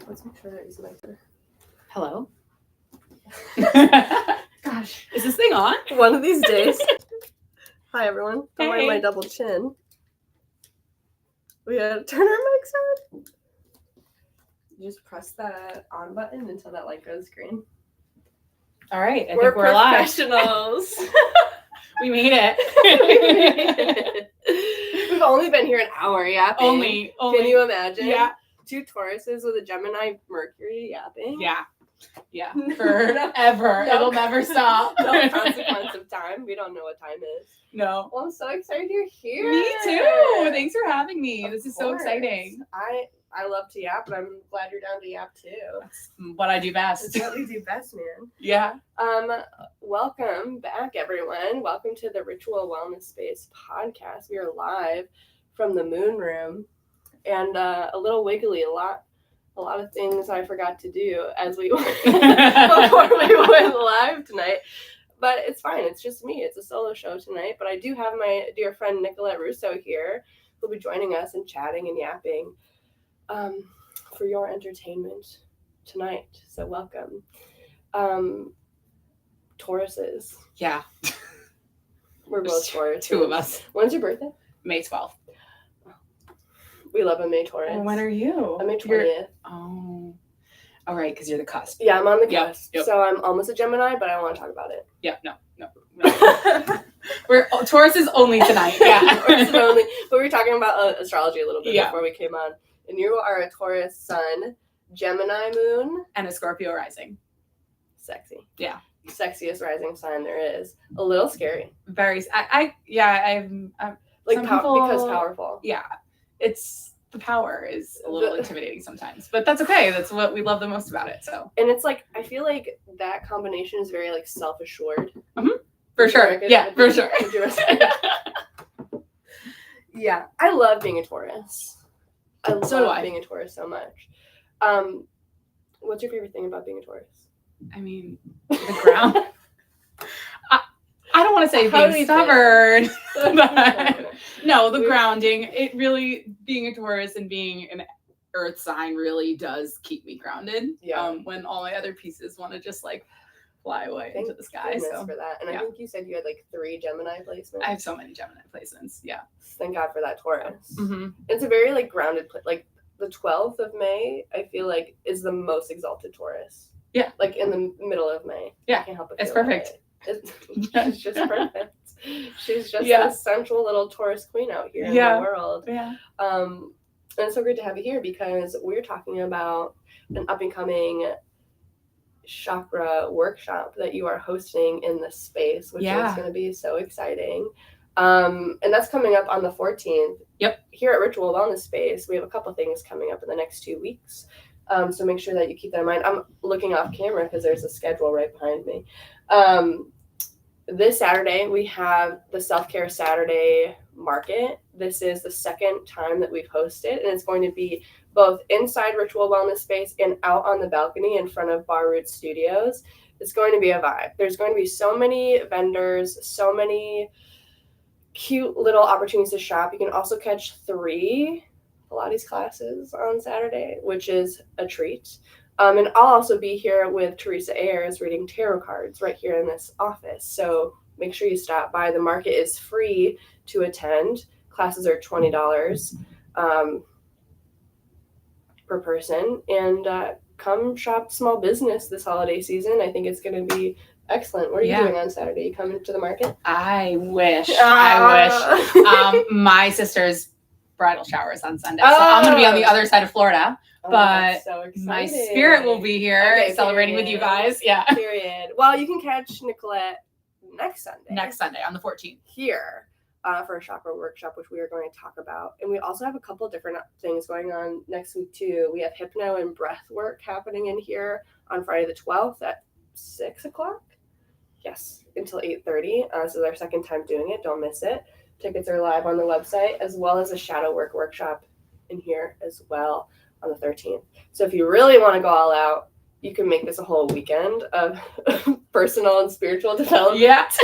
Let's make sure that he's nicer. Hello. Gosh. Is this thing on? One of these days. Hi, everyone. Don't mind Hey. my double chin. We gotta turn our mics on. You just press that on button until that light goes green. All right. I We're think we're live. professionals. We made it. We've only been here an hour yapping. Only. Can you imagine? Yeah. 2 Tauruses with a Gemini Mercury yapping. Yeah. Forever. No. It'll never stop. No consequence of time. We don't know what time is. No. Well, I'm so excited you're here. Me too. Thanks for having me. This is so Of course. exciting. I love to yap, but I'm glad you're down to yap too. That's what I do best. That's what we do best, man. Yeah. Welcome back, everyone. Welcome to the Ritual Wellness Space podcast. We are live from the moon room, and a little wiggly. A lot of things I forgot to do as we went before we went live tonight. But it's fine. It's just me. It's a solo show tonight. But I do have my dear friend Nicolette Russo here, who'll be joining us and chatting and yapping for your entertainment tonight. So welcome. Tauruses. Yeah. We're both Tauruses. 2 of us. When's your birthday? May 12th. We love a May Taurus. When are you? I'm May 20th. Oh. All right, because you're the cusp. Yeah, I'm on the cusp. Yep. So I'm almost a Gemini, but I don't want to talk about it. Yeah, no. We're Taurus is only tonight. Yeah. Taurus is only, but we were talking about astrology a little bit Yeah. before we came on. And you are a Taurus sun, Gemini moon. And a Scorpio rising. Sexy. Yeah. Sexiest rising sign there is. A little scary. Very. I'm Like some people- because powerful. Yeah. It's the power is a little intimidating sometimes, but that's okay. That's what we love the most about it. So. And it's like, I feel like that combination is very like self-assured. For sure. Yeah, for sure. Yeah. I love being a Taurus. So do love I. being a Taurus so much. What's your favorite thing about being a Taurus? I mean, the ground. I don't want to say How do being you stubborn. But- No, the grounding. It really, being a Taurus and being an earth sign really does keep me grounded. Yeah. When all my other pieces want to just like fly away into the sky. Goodness So for that. And yeah. I think you said you had like 3 Gemini placements. I have so many Gemini placements. Yeah. Thank God for that Taurus. Mm-hmm. It's a very like grounded like the 12th of May, I feel like is the most exalted Taurus. Yeah. Like in the middle of May. Yeah. I can't help it. It's feel perfect. It's just perfect. She's just Yeah. this central little Taurus queen out here in Yeah. the world. Yeah. And it's so great to have you here because we're talking about an up and coming chakra workshop that you are hosting in this space, which Yeah. is going to be so exciting. And that's coming up on the 14th. Yep. Here at Ritual Wellness Space, we have a couple things coming up in the next 2 weeks. So make sure that you keep that in mind. I'm looking off camera because there's a schedule right behind me. This Saturday, we have the Self-Care Saturday Market. This is the second time that we've hosted, and it's going to be both inside Ritual Wellness Space and out on the balcony in front of Bar Root Studios. It's going to be a vibe. There's going to be so many vendors, so many cute little opportunities to shop. You can also catch 3 Pilates classes on Saturday, which is a treat. And I'll also be here with Teresa Ayers reading tarot cards right here in this office. So make sure you stop by. The market is free to attend. Classes are $20 per person. And come shop small business this holiday season. I think it's going to be excellent. What are you doing on Saturday? You coming to the market? I wish. My sister's bridal shower is on Sunday, so I'm going to be on the other side of Florida. But so my spirit will be here celebrating with you guys. Yeah. Period. Well, you can catch Nicolette next Sunday on the 14th. here for a chakra workshop, which we are going to talk about. And we also have a couple different things going on next week too. We have hypno and breath work happening in here on Friday the 12th at 6 o'clock. Yes, until 8:30. This is our second time doing it. Don't miss it. Tickets are live on the website, as well as a shadow work workshop in here as well on the 13th. So if you really want to go all out, you can make this a whole weekend of personal and spiritual development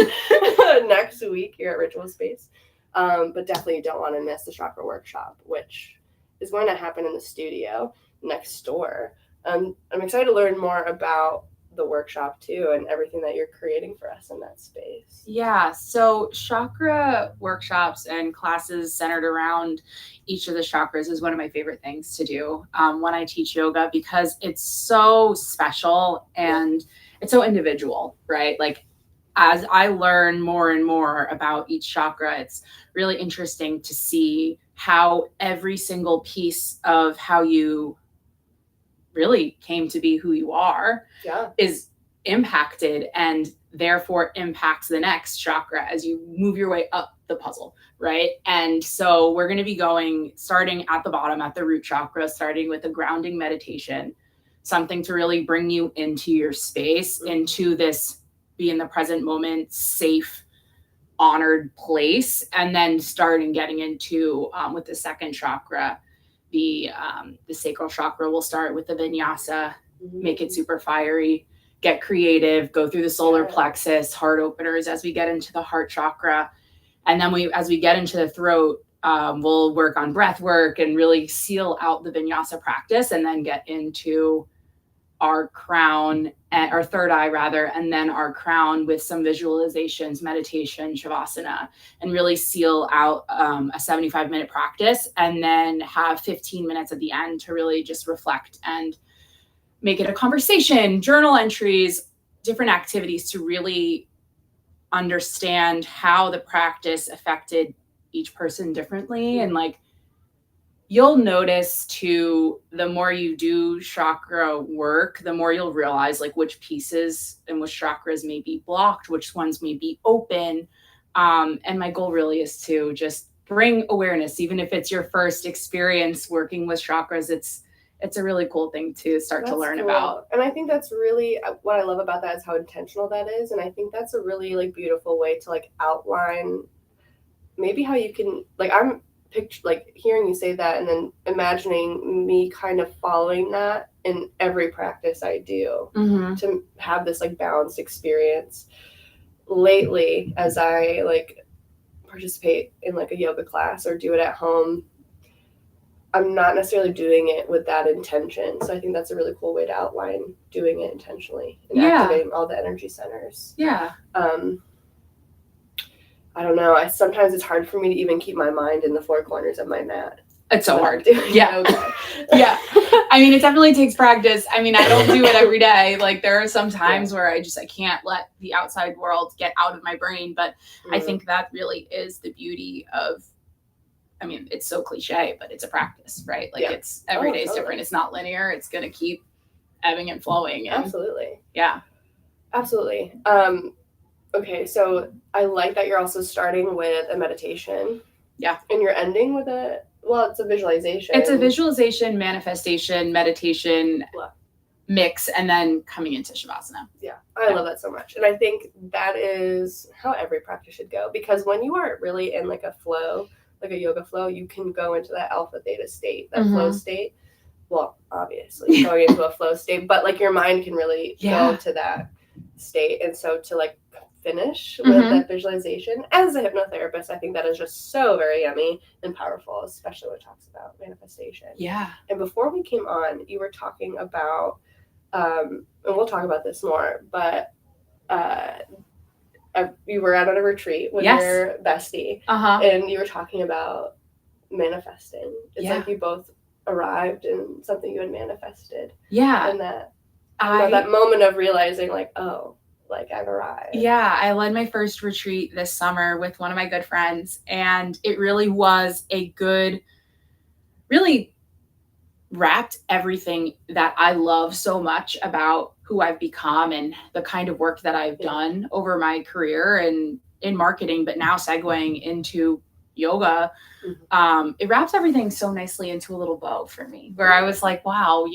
next week here at Ritual Space. But definitely you don't want to miss the Chakra Workshop, which is going to happen in the studio next door. I'm excited to learn more about the workshop too and everything that you're creating for us in that space. Yeah, so chakra workshops and classes centered around each of the chakras is one of my favorite things to do when I teach yoga, because it's so special and it's so individual, right? Like, as I learn more and more about each chakra, it's really interesting to see how every single piece of how you really came to be who you are is impacted and therefore impacts the next chakra as you move your way up the puzzle, right? And so we're going to be starting at the bottom, at the root chakra, starting with a grounding meditation, something to really bring you into your space, into this be in the present moment, safe, honored place, and then starting getting into with the second chakra, the sacral chakra. We'll start with the vinyasa, make it super fiery, get creative, go through the solar plexus, heart openers as we get into the heart chakra. And then as we get into the throat, we'll work on breath work and really seal out the vinyasa practice, and then get into our crown, our third eye rather, and then our crown with some visualizations, meditation, shavasana, and really seal out a 75-minute practice, and then have 15 minutes at the end to really just reflect and make it a conversation, journal entries, different activities to really understand how the practice affected each person differently. And like, you'll notice too, the more you do chakra work, the more you'll realize like which pieces and which chakras may be blocked, which ones may be open. And my goal really is to just bring awareness, even if it's your first experience working with chakras. It's a really cool thing to start to learn about. And I think that's really what I love about that is how intentional that is. And I think that's a really like beautiful way to like outline maybe how you can, like, I'm like hearing you say that and then imagining me kind of following that in every practice I do to have this like balanced experience. Lately, as I like participate in like a yoga class or do it at home, I'm not necessarily doing it with that intention. So I think that's a really cool way to outline doing it intentionally and activating all the energy centers. I don't know. Sometimes it's hard for me to even keep my mind in the four corners of my mat. It's so hard. Yeah. I mean, it definitely takes practice. I mean, I don't do it every day. Like, there are some times where I can't let the outside world get out of my brain. But I think that really is the beauty of, I mean, it's so cliche, but it's a practice, right? Like, it's every day is different. It's not linear. It's going to keep ebbing and flowing. And, absolutely. Yeah. Absolutely. Okay, so I like that you're also starting with a meditation. Yeah. And you're ending with it's a visualization. It's a visualization, manifestation, meditation mix, and then coming into shavasana. Yeah, I love that so much. And I think that is how every practice should go, because when you are really in like a flow, like a yoga flow, you can go into that alpha theta state, that flow state. Well, obviously going into a flow state, but like your mind can really go to that state. And so to like finish with that visualization as a hypnotherapist, I think that is just so very yummy and powerful, especially when it talks about manifestation. Yeah. And before we came on, you were talking about and we'll talk about this more, but you were out on a retreat with your bestie and you were talking about manifesting. It's like you both arrived in something you had manifested. And that that moment of realizing like, oh, like I've arrived. Yeah, I led my first retreat this summer with one of my good friends, and it really was really wrapped everything that I love so much about who I've become and the kind of work that I've done over my career and in marketing, but now segueing into yoga. It wraps everything so nicely into a little bow for me, where I was like, wow,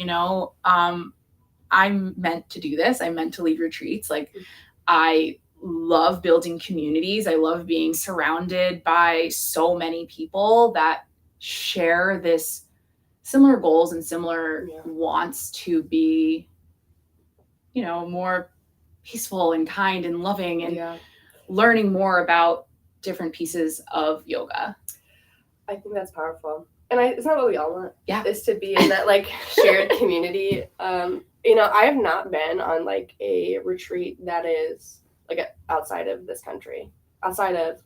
I'm meant to do this. I'm meant to lead retreats. Like, I love building communities. I love being surrounded by so many people that share this similar goals and similar wants to be, more peaceful and kind and loving and learning more about different pieces of yoga. I think that's powerful. And isn't that what we all want? Yeah. Is to be in that like shared community. I have not been on like a retreat that is like outside of this country, outside of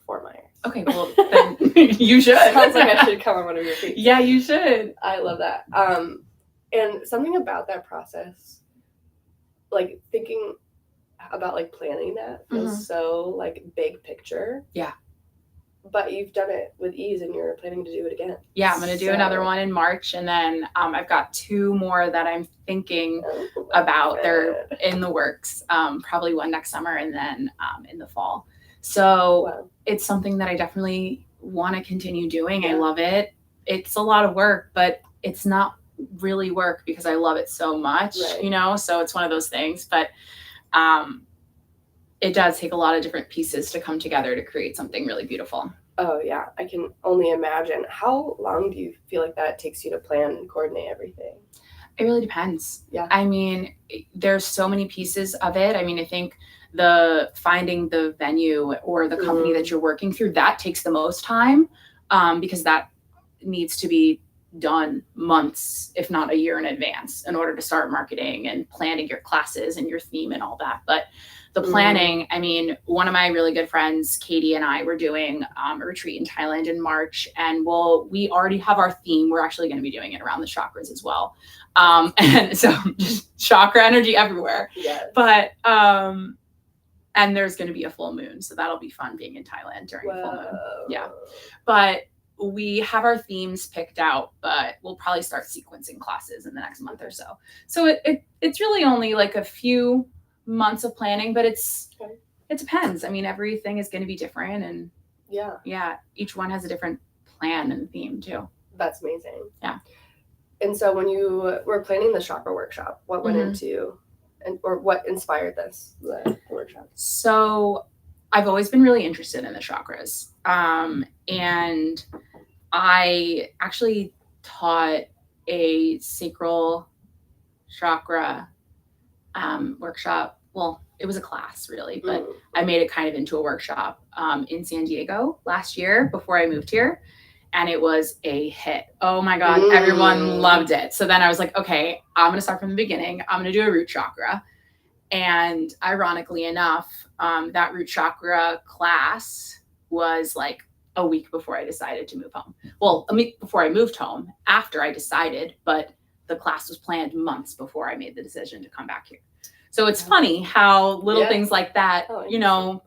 Fort Myers. Okay, well then you should. Sounds like I should come on one of your retreats. Yeah, you should. I love that. And something about that process, like thinking about like planning that feels so like big picture. Yeah. But you've done it with ease and you're planning to do it again. Yeah, I'm going to do another one in March. And then I've got 2 more that I'm thinking about. They're in the works, probably one next summer and then in the fall. So It's something that I definitely want to continue doing. I love it. It's a lot of work, but it's not really work because I love it so much, so it's one of those things. But it does take a lot of different pieces to come together to create something really beautiful. Oh, yeah. I can only imagine. How long do you feel like that takes you to plan and coordinate everything? It really depends. Yeah. I mean, there's so many pieces of it. I mean, I think finding the venue or the company that you're working through, that takes the most time because that needs to be done months, if not a year in advance in order to start marketing and planning your classes and your theme and all that. But the planning, I mean, one of my really good friends, Katie, and I were doing a retreat in Thailand in March, and we already have our theme. We're actually going to be doing it around the chakras as well. And so just chakra energy everywhere. Yes. But, and there's going to be a full moon. So that'll be fun being in Thailand during a full moon. Yeah. But we have our themes picked out, but we'll probably start sequencing classes in the next month or so. So it's really only like a few months of planning, but it depends. I mean, everything is going to be different, and each one has a different plan and theme too. That's amazing. Yeah. And so when you were planning the chakra workshop, what went into or what inspired the workshop? So I've always been really interested in the chakras. And I actually taught a sacral chakra workshop. Well, it was a class really, but I made it kind of into a workshop in San Diego last year before I moved here. And it was a hit. Oh my God, everyone loved it. So then I was like, okay, I'm going to start from the beginning. I'm going to do a root chakra. And ironically enough, that root chakra class was like a week before I decided to move home. Well, a week before I moved home, after I decided, but the class was planned months before I made the decision to come back here. So it's funny how little things like that,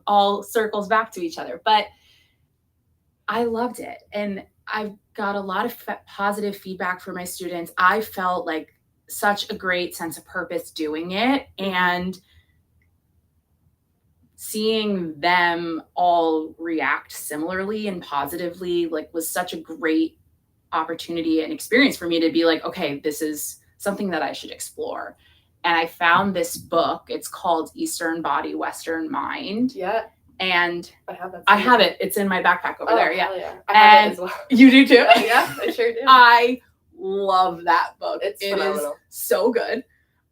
all circles back to each other. But I loved it. And I've got a lot of positive feedback from my students. I felt like such a great sense of purpose doing it, and seeing them all react similarly and positively was such a great opportunity and experience for me to be like, okay, this is something that I should explore. And I found this book. It's called Eastern Body, Western Mind. Yeah. And I have that. I have it. It's in my backpack over there. Yeah. I have it as well. You do too? Yeah, I sure do. I love that book. It is so good.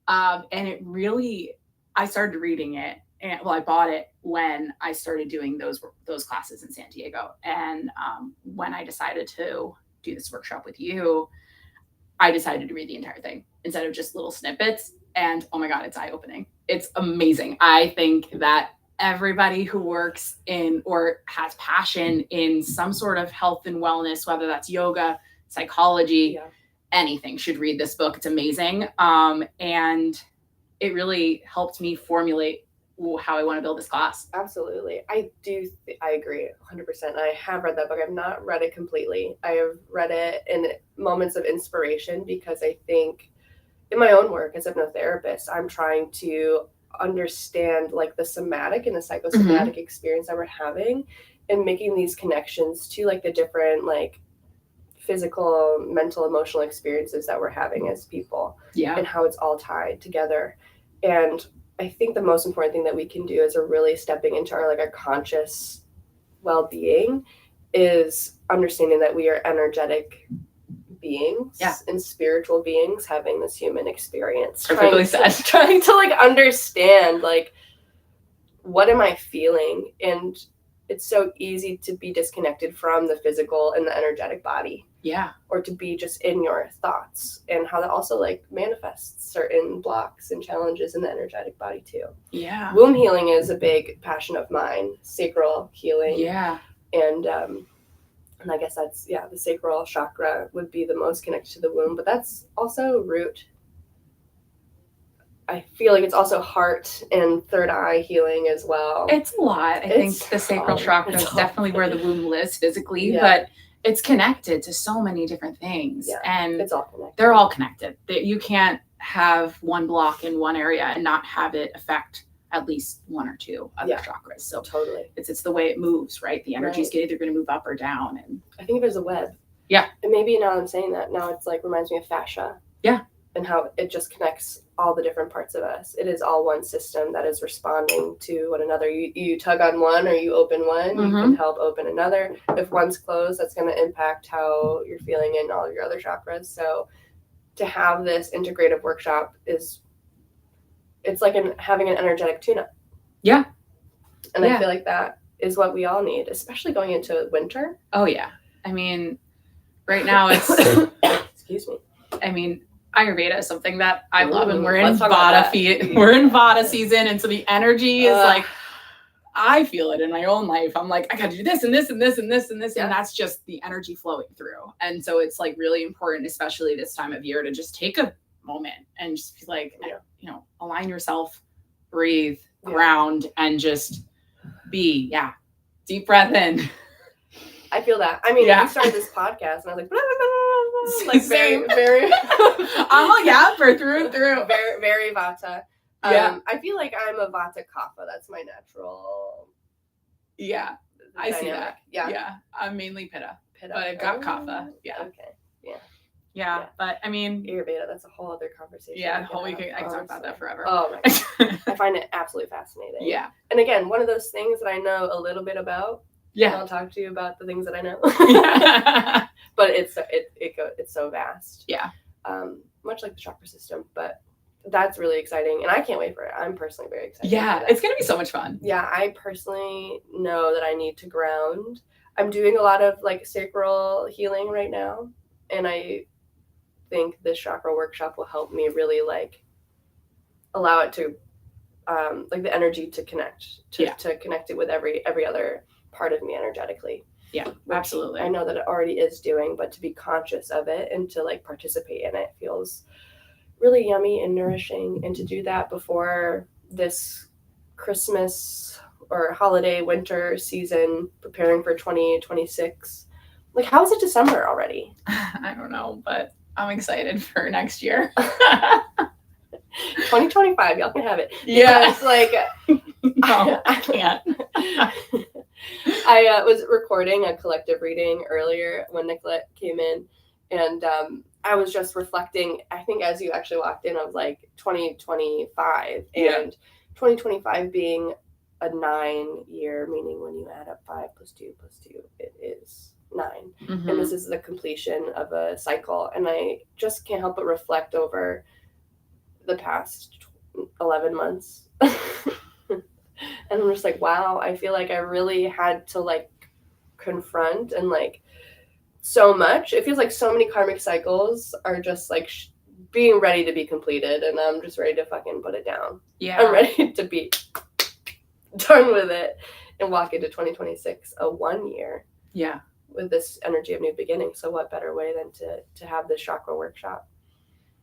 And it really, I started reading it, and I bought it when I started doing those classes in San Diego. And when I decided to do this workshop with you, I decided to read the entire thing instead of just little snippets. And oh my God, it's eye-opening. It's amazing. I think that everybody who works in or has passion in some sort of health and wellness, whether that's yoga, psychology, anything, should read this book. It's amazing. And it really helped me formulate how I want to build this class. Absolutely. I agree 100%. I have read that book. I've not read it completely. I have read it in moments of inspiration because I think in my own work as a hypnotherapist, I'm trying to understand the somatic and the psychosomatic experience that we're having, and making these connections to the different physical, mental, emotional experiences that we're having as people, and how it's all tied together. And I think the most important thing that we can do as a really stepping into our our conscious well-being is understanding that we are energetic beings and spiritual beings having this human experience. Perfectly said. Trying to understand what am I feeling? And it's so easy to be disconnected from the physical and the energetic body. Yeah. or to be just in your thoughts, and how that also like manifests certain blocks and challenges in the energetic body too. Yeah. Womb healing is a big passion of mine, sacral healing. Yeah. And I guess that's, the sacral chakra would be the most connected to the womb, but that's also root. I feel like it's also heart and third eye healing as well. It's a lot. I think the sacral chakra is definitely where the womb lives physically, but it's connected to so many different things. Yeah, and it's all connected. They're all connected. You can't have one block in one area and not have it affect at least one or two other chakras. So totally, it's the way it moves, right? The energy is either going to move up or down. And I think there's a web. Yeah. And maybe now I'm saying that, now it's like reminds me of fascia. Yeah. And how it just connects all the different parts of us. It is all one system that is responding to one another. You tug on one or you open one, you can help open another. If one's closed, that's going to impact how you're feeling in all your other chakras. So to have this integrative workshop it's like having an energetic tune-up. Yeah. And I feel like that is what we all need, especially going into winter. Oh, yeah. I mean, right now it's... Excuse me. I mean, Ayurveda is something that I love, and we're in Let's talk Vata we're in Vata season, and so the energy is like, I feel it in my own life. I'm like, I gotta do this and this and this and this and this, and that's just the energy flowing through. And so it's like really important, especially this time of year, to just take a moment and just be like, align yourself, breathe, ground, and just be, deep breath in. I feel that. I mean, we started this podcast, and I was like, blah, blah, blah, like very. I'm like, for through and through. Very, very Vata. I feel like I'm a Vata Kapha. That's my natural. Yeah, I see that. Yeah. I'm mainly Pitta, but I've got Kapha. Yeah. Okay. Yeah, but I mean, Ayurveda, that's a whole other conversation. Yeah, I can talk about that forever. Oh my God. I find it absolutely fascinating. Yeah. And again, one of those things that I know a little bit about. Yeah. I'll talk to you about the things that I know. But it's so vast. Yeah. Much like the chakra system, but that's really exciting, and I can't wait for it. I'm personally very excited. Yeah, it's gonna be so much fun. Yeah, I personally know that I need to ground. I'm doing a lot of like sacral healing right now, and I think this chakra workshop will help me really like allow it to like the energy to connect to connect it with every other part of me energetically. Yeah, absolutely. I know that it already is doing, but to be conscious of it and to like participate in it feels really yummy and nourishing. And to do that before this Christmas or holiday winter season, preparing for 2026. Like, how is it December already? I don't know, but I'm excited for next year. 2025, y'all can have it. Yeah. It's like, no, I can't. I was recording a collective reading earlier when Nicolette came in, and I was just reflecting, I think as you actually walked in, I was like 2025, and 2025 being a 9-year, meaning when you add up 5 + 2 + 2, it is 9. Mm-hmm. And this is the completion of a cycle. And I just can't help but reflect over the past 11 months. And I'm just like, wow, I feel like I really had to like confront and like so much. It feels like so many karmic cycles are just like being ready to be completed. And I'm just ready to fucking put it down. Yeah. I'm ready to be done with it and walk into 2026, a 1 year. Yeah. With this energy of new beginning. So what better way than to have this chakra workshop?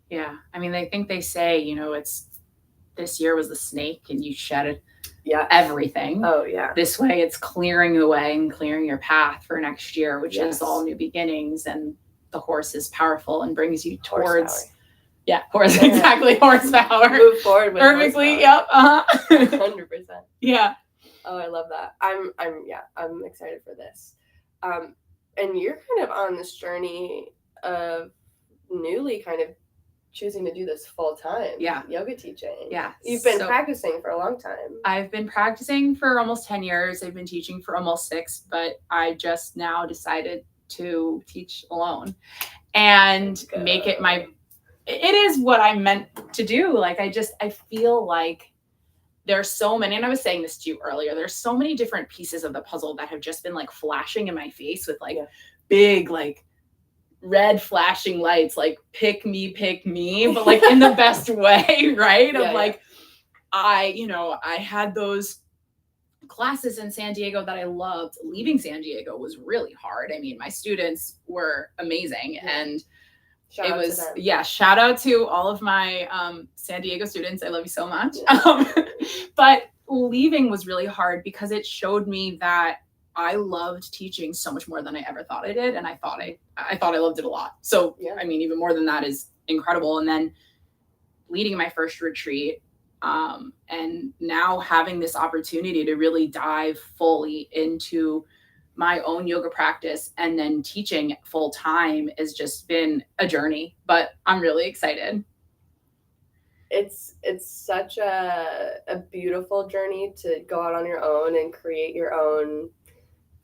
Yeah. I mean, they say, it's this year was the snake and you shed everything. Oh yeah. This way it's clearing away and clearing your path for next year, which is all new beginnings, and the horse is powerful and brings you towards exactly, horsepower. Move forward with perfectly. Horsepower. Yep. 100%. Yeah. Oh, I love that. I'm excited for this. And you're kind of on this journey of newly kind of choosing to do this full time. Yeah. Yoga teaching. Yeah. You've been practicing for a long time. I've been practicing for almost 10 years. I've been teaching for almost 6, but I just now decided to teach alone and make it it is what I meant to do. Like, I feel like there's so many, and I was saying this to you earlier, there's so many different pieces of the puzzle that have just been like flashing in my face with like big, like red flashing lights, like pick me, but like in the best way, right? Yeah, of like, I had those classes in San Diego that I loved. Leaving San Diego was really hard. I mean, my students were amazing, and Shout out to them. Shout out to all of my San Diego students. I love you so much. But leaving was really hard because it showed me that I loved teaching so much more than I ever thought I did, and I thought I loved it a lot. So I mean, even more than that is incredible. And then leading my first retreat, and now having this opportunity to really dive fully into my own yoga practice and then teaching full time has just been a journey, but I'm really excited. It's such a beautiful journey to go out on your own and create your own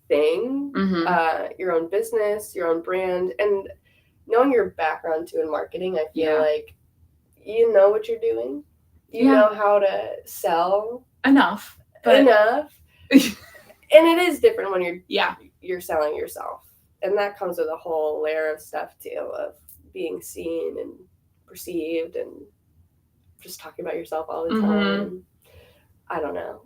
thing, your own business, your own brand, and knowing your background too in marketing, I feel like you know what you're doing. You know how to sell enough. And it is different when you're selling yourself. And that comes with a whole layer of stuff too, of being seen and perceived and just talking about yourself all the time. I don't know.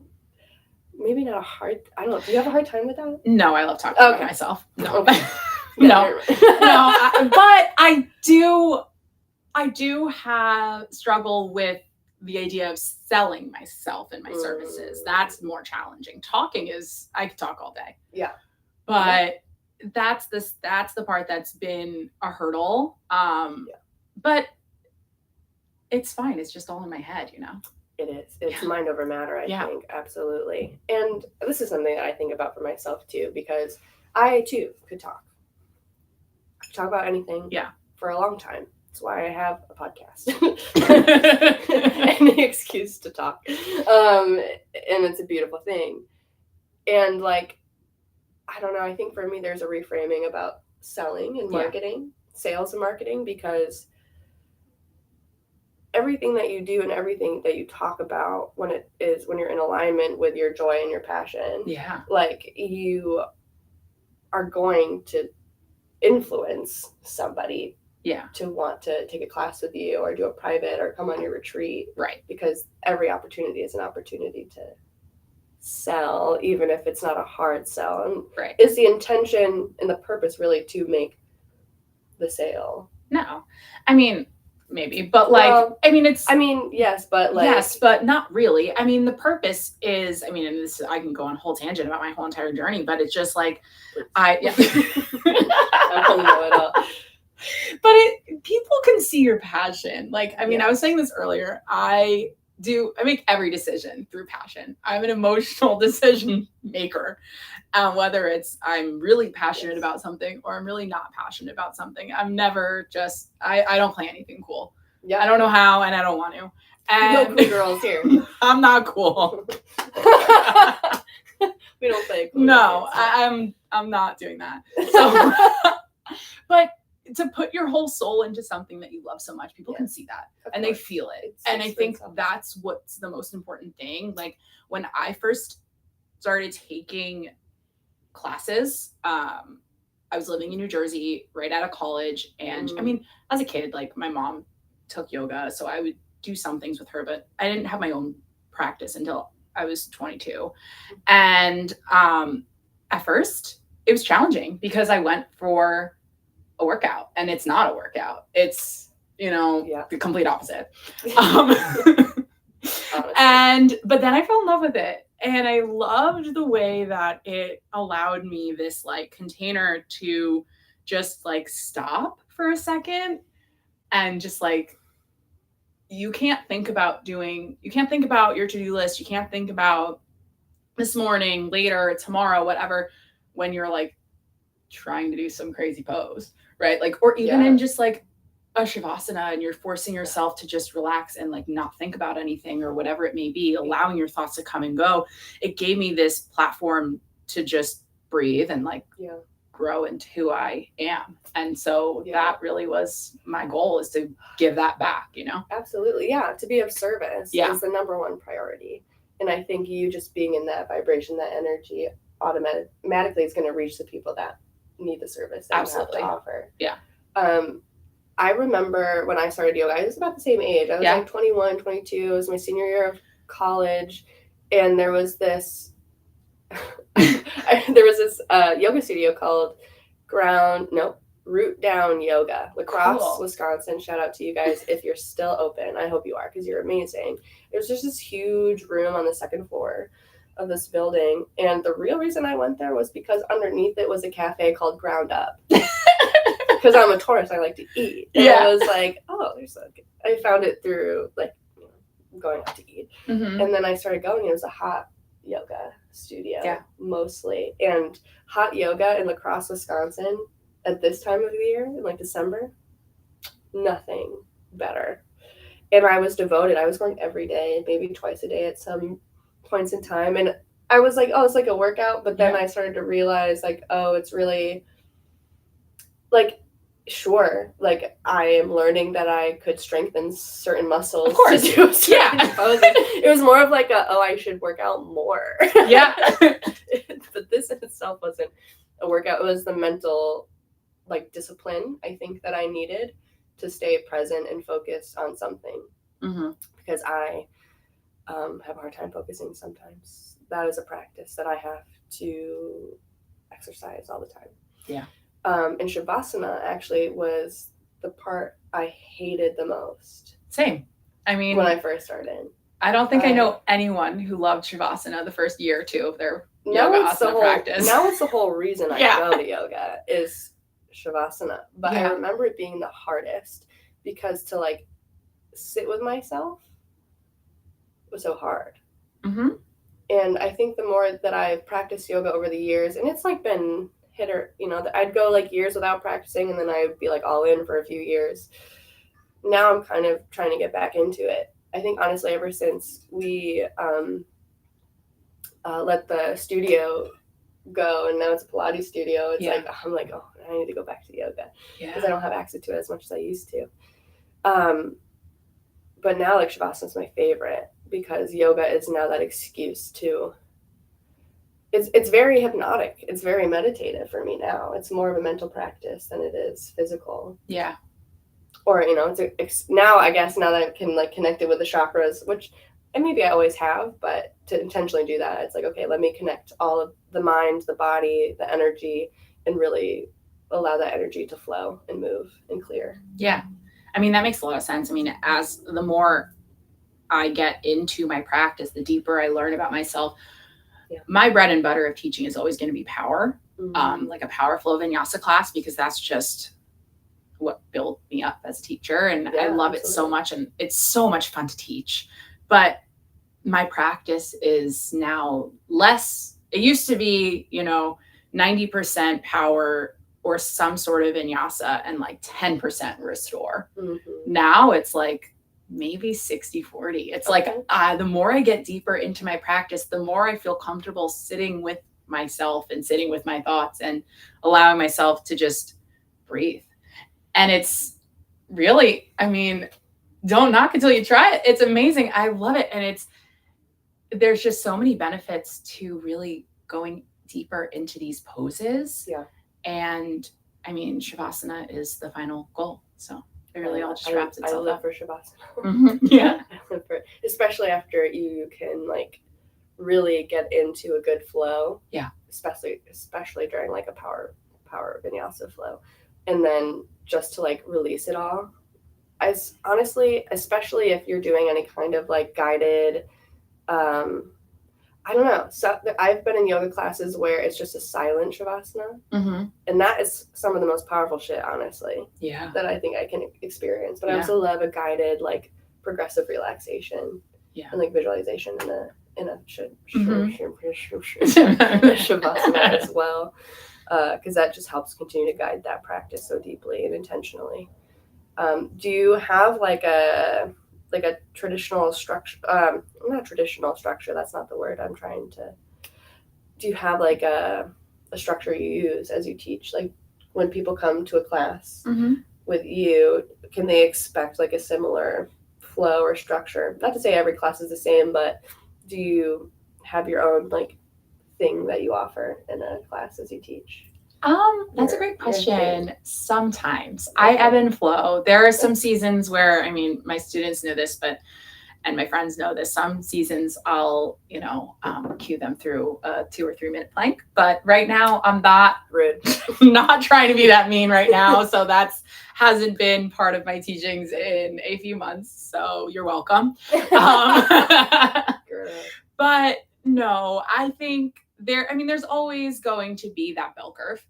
Maybe not I don't know. Do you have a hard time with that? No, I love talking about myself. No. No. But I do have struggle with the idea of selling myself and my services. That's more challenging. Talking I could talk all day. Yeah. But that's the part that's been a hurdle. But it's fine. It's just all in my head, It is. It's mind over matter, I think. Absolutely. And this is something that I think about for myself too, because I too could talk. I could talk about anything for a long time. That's why I have a podcast. Any excuse to talk. And it's a beautiful thing. And like, I don't know, I think for me there's a reframing about selling and marketing, sales and marketing, because everything that you do and everything that you talk about when you're in alignment with your joy and your passion, like you are going to influence somebody to want to take a class with you or do a private or come on your retreat. Right. Because every opportunity is an opportunity to sell, even if it's not a hard sell. And is the intention and the purpose really to make the sale? No. I mean, maybe, but like, yes, but like, yes, but not really. I mean, the purpose is, and this, I can go on a whole tangent about my whole entire journey, but it's just like, I don't know it all. But people can see your passion. Like, I was saying this earlier, I make every decision through passion. I'm an emotional decision maker. Whether it's I'm really passionate about something or I'm really not passionate about something. I'm never just, I don't play anything cool. Yeah. I don't know how, and I don't want to. And no cool girls here. I'm not cool. We don't play cool. No, I'm not doing that. So, but to put your whole soul into something that you love so much, people can see that and they feel it. And I think that's what's the most important thing. Like when I first started taking classes, I was living in New Jersey right out of college. And as a kid, like my mom took yoga, so I would do some things with her, but I didn't have my own practice until I was 22. And at first it was challenging because I went for a workout and it's not a workout. It's, the complete opposite. But then I fell in love with it and I loved the way that it allowed me this like container to just like stop for a second and just like, you can't think about your to-do list. You can't think about this morning, later, tomorrow, whatever, when you're like trying to do some crazy pose, right? Like, or even in just like a shavasana and you're forcing yourself to just relax and like not think about anything or whatever it may be, allowing your thoughts to come and go. It gave me this platform to just breathe and like grow into who I am. And so that really was my goal, is to give that back, Absolutely. Yeah. To be of service is the number one priority. And I think you just being in that vibration, that energy automatically is going to reach the people that need the service that you have to offer. Yeah. I remember when I started yoga, I was about the same age. I was like 21, 22. It was my senior year of college. And there was this yoga studio called Root Down Yoga, La Crosse, Wisconsin. Shout out to you guys if you're still open. I hope you are, because you're amazing. It was just this huge room on the second floor of this building. And the real reason I went there was because underneath it was a cafe called Ground Up. Because I'm a Taurus, I like to eat. And I was like, oh, I found it through going out to eat. Mm-hmm. And then I started going. It was a hot yoga studio mostly. And hot yoga in La Crosse, Wisconsin at this time of the year, in like December, nothing better. And I was devoted. I was going every day, maybe twice a day at some points in time. And I was like, oh, it's like a workout. But then I started to realize like, oh, it's really like, sure, like I am learning that I could strengthen certain muscles to do certain poses. It was more of like I should work out more. But this in itself wasn't a workout. It was the mental like discipline I think that I needed to stay present and focused on something. Mm-hmm. Because I have a hard time focusing sometimes. That is a practice that I have to exercise all the time. Yeah. And Shavasana actually was the part I hated the most. Same. I mean, when I first started. I don't think I know anyone who loved Shavasana the first year or two of their yoga asana practice. Now it's the whole reason I go to yoga is Shavasana. But I remember it being the hardest because to like sit with myself was so hard. Mm-hmm. And I think the more that I've practiced yoga over the years, and it's like been hit or, I'd go like years without practicing and then I'd be like all in for a few years. Now I'm kind of trying to get back into it. I think honestly, ever since we let the studio go and now it's a Pilates studio, it's like, I'm like, oh, I need to go back to yoga because I don't have access to it as much as I used to. But now like Shavasana is my favorite because yoga is now that excuse to It's very hypnotic. It's very meditative for me now. It's more of a mental practice than it is physical. Yeah. Or, now I guess now that I can like connect it with the chakras, which and maybe I always have, but to intentionally do that, it's like, okay, let me connect all of the mind, the body, the energy, and really allow that energy to flow and move and clear. Yeah. I mean, that makes a lot of sense. I mean, as the more I get into my practice, the deeper I learn about myself. Yeah. My bread and butter of teaching is always going to be power, like a power flow vinyasa class, because that's just what built me up as a teacher. And I love it so much. And it's so much fun to teach. But my practice is now less. It used to be, 90% power or some sort of vinyasa and like 10% restore. Mm-hmm. Now it's like maybe 60-40. It's like the more I get deeper into my practice, the more I feel comfortable sitting with myself and sitting with my thoughts and allowing myself to just breathe. And it's really, I mean, don't knock until you try it. It's amazing. I love it. And there's just so many benefits to really going deeper into these poses. Yeah. And I mean, Shavasana is the final goal. So it really all just wraps itself up. I live up. for Shavasana. Mm-hmm. Yeah. I live for it. Especially after you can like really get into a good flow. Yeah. Especially during like a power vinyasa flow. And then just to like release it all. As honestly, especially if you're doing any kind of like guided, I don't know. So I've been in yoga classes where it's just a silent Shavasana. Mm-hmm. And that is some of the most powerful shit, honestly. Yeah. That I think I can experience. But I also love a guided, like, progressive relaxation. Yeah. And, like, visualization in a Shavasana as well. Because that just helps continue to guide that practice so deeply and intentionally. Do you have, like a traditional structure, not traditional structure, that's not the word I'm trying to, do you have like a structure you use as you teach? Like when people come to a class with you, can they expect like a similar flow or structure? Not to say every class is the same, but do you have your own like thing that you offer in a class as you teach? That's a great your question. thing? Sometimes I ebb and flow. There are some seasons where, I mean, my students know this, and my friends know this. Some seasons I'll, cue them through a 2 or 3 minute plank. But right now I'm not Rude. not trying to be that mean right now. So hasn't been part of my teachings in a few months. So you're welcome. But no, I think there's always going to be that bell curve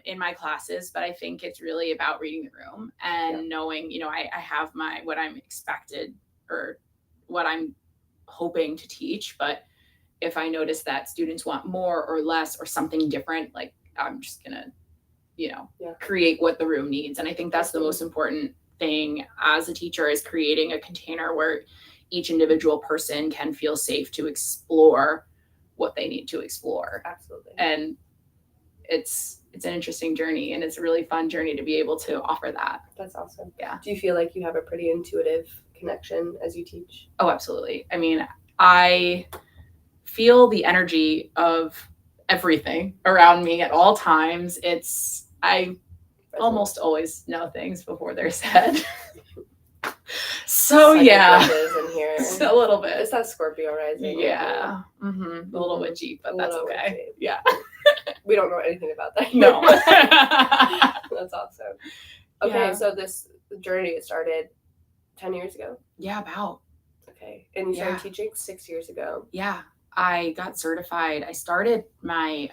in my classes, but I think it's really about reading the room and knowing, I have what I'm expected or what I'm hoping to teach. But if I notice that students want more or less or something different, like I'm just gonna, create what the room needs. And I think that's the most important thing as a teacher, is creating a container where each individual person can feel safe to explore what they need to explore. Absolutely. And it's an interesting journey, and it's a really fun journey to be able to offer that. That's awesome. Yeah. Do you feel like you have a pretty intuitive connection as you teach? Oh, absolutely. I mean, I feel the energy of everything around me at all times. I almost always know things before they're said. So yeah, in here. A little bit. It's that Scorpio rising. Yeah, a little witchy, but that's okay. Witchy. Yeah, we don't know anything about that. No, that's awesome. Okay, so this journey started 10 years ago. Yeah, about. Okay, and you started teaching 6 years ago. Yeah, I got certified. I started my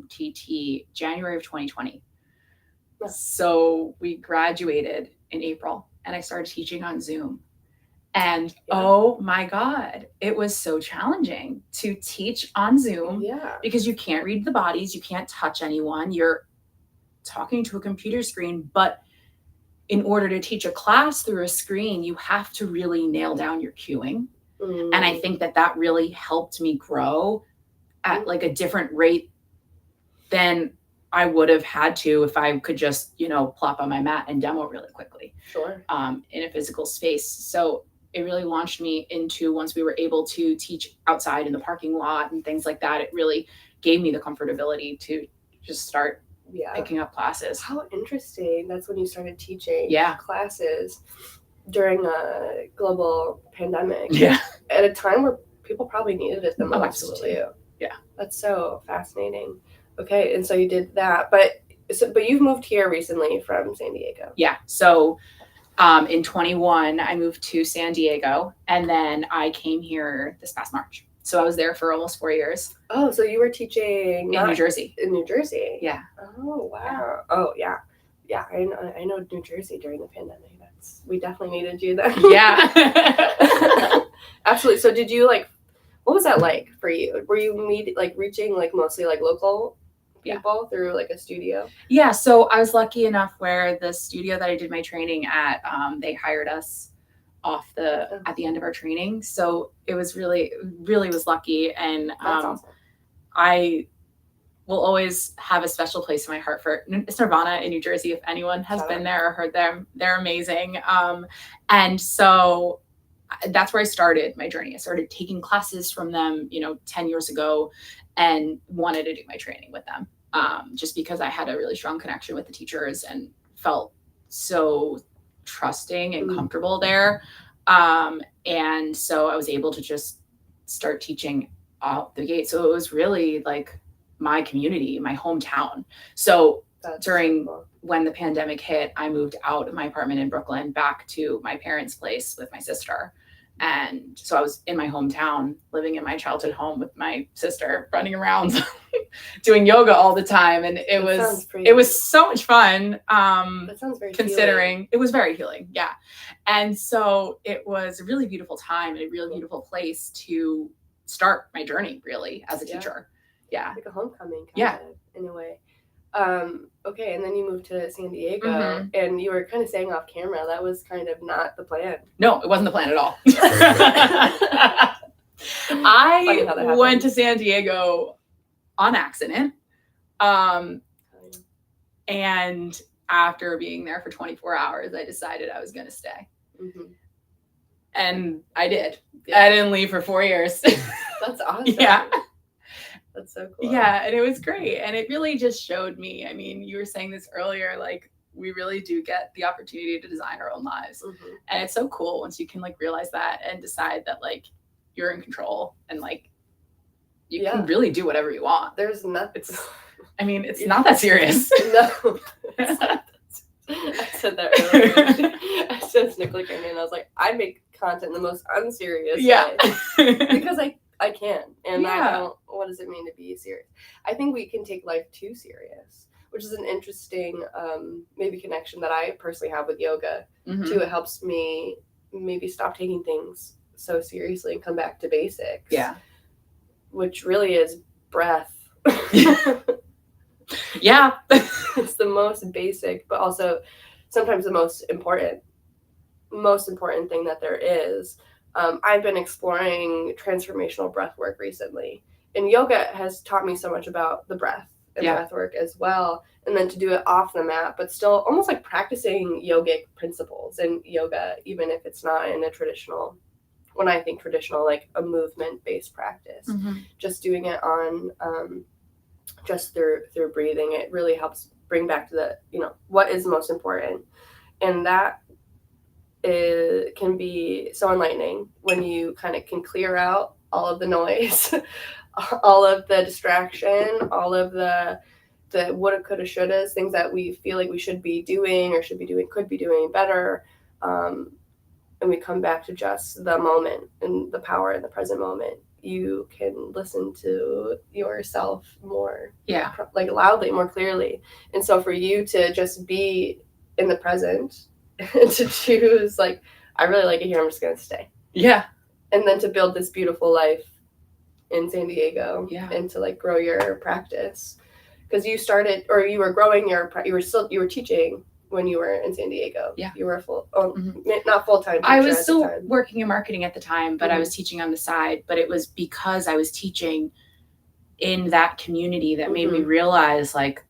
TT January of 2020. Yeah. So we graduated in April, and I started teaching on Zoom. And oh my God, it was so challenging to teach on Zoom because you can't read the bodies, you can't touch anyone, you're talking to a computer screen. But in order to teach a class through a screen, you have to really nail down your cueing. And I think that really helped me grow at like a different rate than I would have had to if I could just, plop on my mat and demo really quickly. Sure. In a physical space. So it really launched me into, once we were able to teach outside in the parking lot and things like that, it really gave me the comfortability to just start picking up classes. How interesting. That's when you started teaching classes during a global pandemic. Yeah. At a time where people probably needed it the most. Absolutely. Too. Yeah. That's so fascinating. Okay, and so you did that, but you've moved here recently from San Diego. Yeah. So in 21, I moved to San Diego, and then I came here this past March. So I was there for almost 4 years. Oh, so you were teaching in New Jersey. In New Jersey. Yeah. Oh, wow. Yeah. Oh, yeah. Yeah, I know New Jersey during the pandemic. We definitely needed you then. Yeah. Absolutely. So did you what was that like for you? Were you reaching mostly local people through a studio? Yeah, so I was lucky enough where the studio that I did my training at, they hired us at the end of our training. So it was really was lucky. And That's awesome. I will always have a special place in my heart for Nirvana in New Jersey. If anyone has been there or heard them, they're amazing. And so that's where I started my journey. I started taking classes from them, 10 years ago, and wanted to do my training with them, just because I had a really strong connection with the teachers and felt so trusting and comfortable there. And so I was able to just start teaching out the gate. So it was really my community, my hometown. So when the pandemic hit, I moved out of my apartment in Brooklyn back to my parents' place with my sister. And so I was in my hometown, living in my childhood home with my sister, running around, doing yoga all the time. And it was so much fun. That sounds very considering healing. It was very healing. Yeah. And so it was a really beautiful time and a really beautiful place to start my journey really as a teacher. Yeah. Like a homecoming kind of in a way. Okay, and then you moved to San Diego, and you were kind of saying off camera that was kind of not the plan. No, it wasn't the plan at all. I went to San Diego on accident. And after being there for 24 hours, I decided I was going to stay. And I did. I didn't leave for 4 years. That's awesome. Yeah. That's so cool. Yeah, and it was great. And it really just showed me, I mean, you were saying this earlier, like we really do get the opportunity to design our own lives. Mm-hmm. And it's so cool once you can like realize that and decide that like you're in control and like you can really do whatever you want. There's nothing. It's not that serious. No. I said that earlier. I said Nicolette came in and I was like, I make content in the most unserious way. Because I can. And I don't, what does it mean to be serious? I think we can take life too serious, which is an interesting maybe connection that I personally have with yoga too. It helps me maybe stop taking things so seriously and come back to basics. Yeah. Which really is breath. Yeah. It's the most basic, but also sometimes the most important thing that there is. I've been exploring transformational breath work recently, and yoga has taught me so much about the breath and breath work as well. And then to do it off the mat, but still almost like practicing yogic principles in yoga, even if it's not in a traditional, when I think traditional, like a movement-based practice, just doing it on just through breathing, it really helps bring back to the, what is most important. And that can be so enlightening when you kind of can clear out all of the noise, all of the distraction, all of the woulda, coulda, shouldas, things that we feel like we should be doing or could be doing better. And we come back to just the moment and the power in the present moment. You can listen to yourself more, like loudly, more clearly. And so for you to just be in the present and to choose, like, I really like it here, I'm just going to stay. Yeah. And then to build this beautiful life in San Diego and to like grow your practice. Because you started, or you were growing you were teaching when you were in San Diego. Yeah. You were not full-time teacher. I was still working in marketing at the time, but I was teaching on the side. But it was because I was teaching in that community that made me realize, like,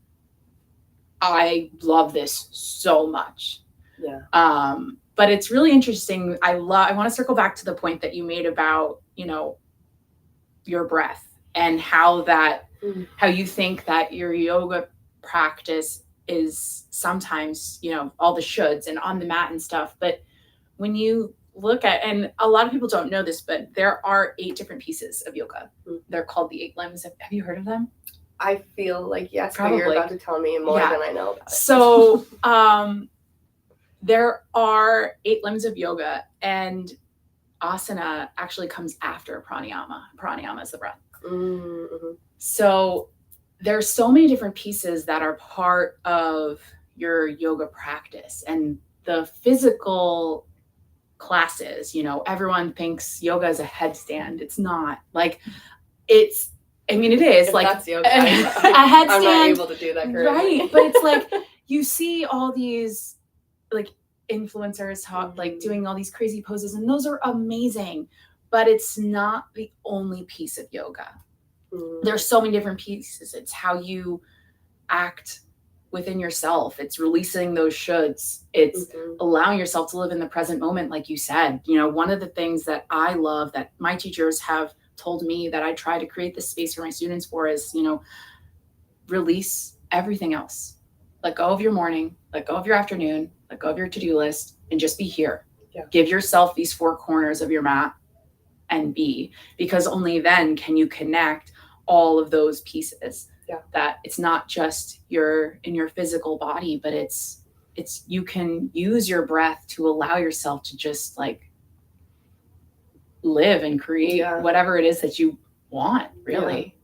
I love this so much. Yeah. But it's really interesting. I want to circle back to the point that you made about, your breath and how you think that your yoga practice is sometimes, all the shoulds and on the mat and stuff. But when you look at, and a lot of people don't know this, but there are 8 different pieces of yoga. They're called the 8 limbs. Have you heard of them? I feel like yes, probably. But you're about to tell me more than I know about it. So there are 8 limbs of yoga, and asana actually comes after pranayama. Pranayama is the breath. So there's so many different pieces that are part of your yoga practice. And the physical classes, everyone thinks yoga is a headstand. It's not. Like, it is. If like that's yoga, a headstand. I'm not able to do that currently. Right. But it's like you see all these like influencers like doing all these crazy poses, and those are amazing, but it's not the only piece of yoga. There's so many different pieces. It's how you act within yourself. It's releasing those shoulds. It's allowing yourself to live in the present moment, like you said. One of the things that I love that my teachers have told me that I try to create this space for my students for is, release everything else. Let go of your morning, let go of your afternoon, let go of your to-do list, and just be here. Yeah. Give yourself these 4 corners of your mat and be, because only then can you connect all of those pieces. That it's not just in your physical body, but it's you can use your breath to allow yourself to just like live and create whatever it is that you want, really.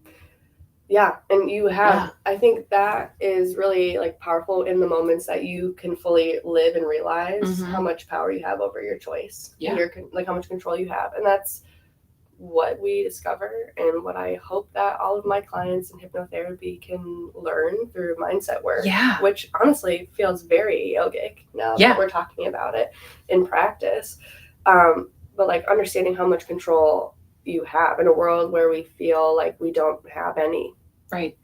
Yeah. And you have, I think that is really like powerful in the moments that you can fully live and realize how much power you have over your choice. And like how much control you have. And that's what we discover, and what I hope that all of my clients in hypnotherapy can learn through mindset work, which honestly feels very yogic now that we're talking about it in practice. But like understanding how much control you have in a world where we feel like we don't have any. Right.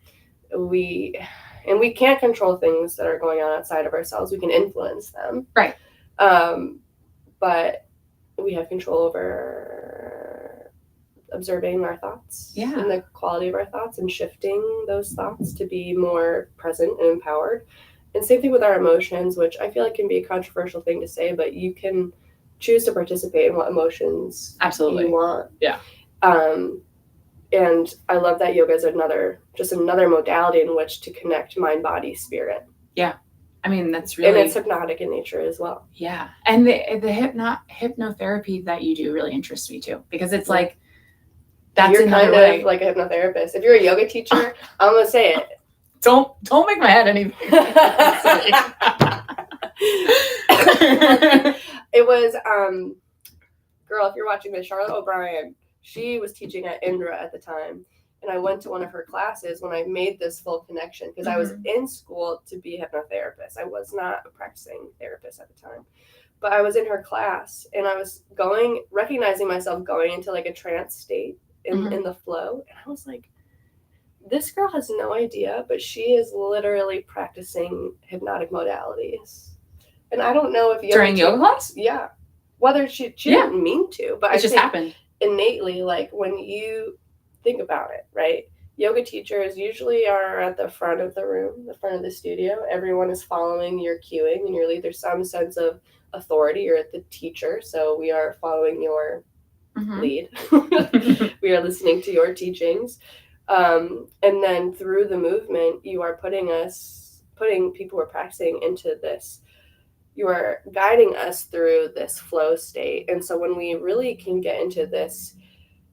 We can't control things that are going on outside of ourselves. We can influence them. Right. But we have control over observing our thoughts Yeah. and the quality of our thoughts and shifting those thoughts to be more present and empowered. And same thing with our emotions, which I feel like can be a controversial thing to say, but you can choose to participate in what emotions Absolutely. you want. Yeah. And I love that yoga is another modality in which to connect mind, body, spirit. Yeah. I mean, that's really... And it's hypnotic in nature as well. Yeah. And the hypnotherapy that you do really interests me too, because it's like, that's you're another kind way. of like a hypnotherapist. If you're a yoga teacher, I'm going to say it. Don't make my head any bigger. It was, girl, if you're watching this, Charlotte O'Brien, she was teaching at Indra at the time. And I went to one of her classes when I made this full connection, because I was in school to be a hypnotherapist. I was not a practicing therapist at the time. But I was in her class, and I was recognizing myself going into like a trance state in the flow. And I was like, this girl has no idea, but she is literally practicing hypnotic modalities. And I don't know if during yoga class? Yeah. Whether she didn't mean to, but it just happened. Innately, like when you think about it, right? Yoga teachers usually are at the front of the room, the front of the studio. Everyone is following your cueing and your lead. There's some sense of authority. You're the teacher, so we are following your lead. We are listening to your teachings. And then through the movement, you are putting people who are practicing into this. You are guiding us through this flow state. And so when we really can get into this,